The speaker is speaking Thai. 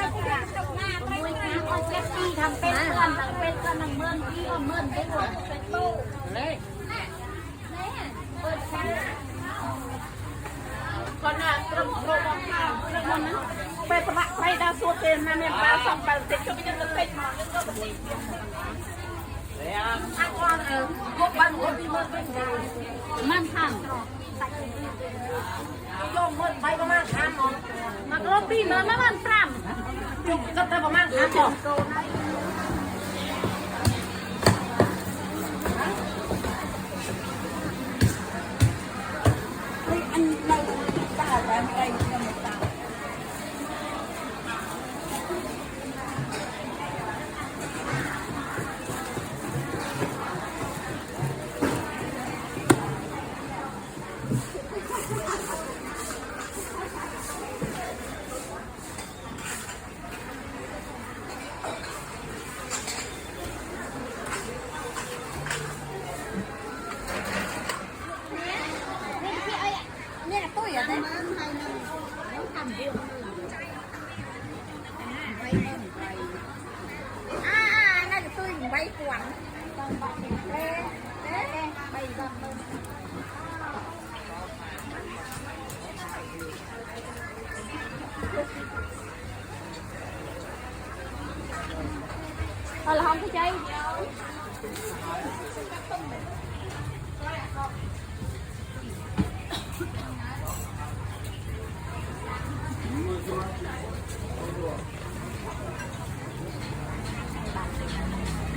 ทำเป็นเพื่อนเป็นกันหนึ่งเมื่อนที่เมื่อนได้หมดเป็นตู้เลยเปิดชั้นคนน่ะตรงโรงงานคนนั้นไปประมาไปดาวสูตรเต็มนะเนี่ยปลาสองปลาเต็มก็ไม่ได้เต็มมาเรื่องก็ไม่ได้อันก่อนพวกบ้านคนที่มันเป็นไงมันทำโยมเมื่อไปประมาณ3 โมงมันก็ปีเมื่อมันจุกก็ได้ประมาณ3 โมงอันเราตาแต่ไม่ได้ยังไม่ตาเราkhông có chơi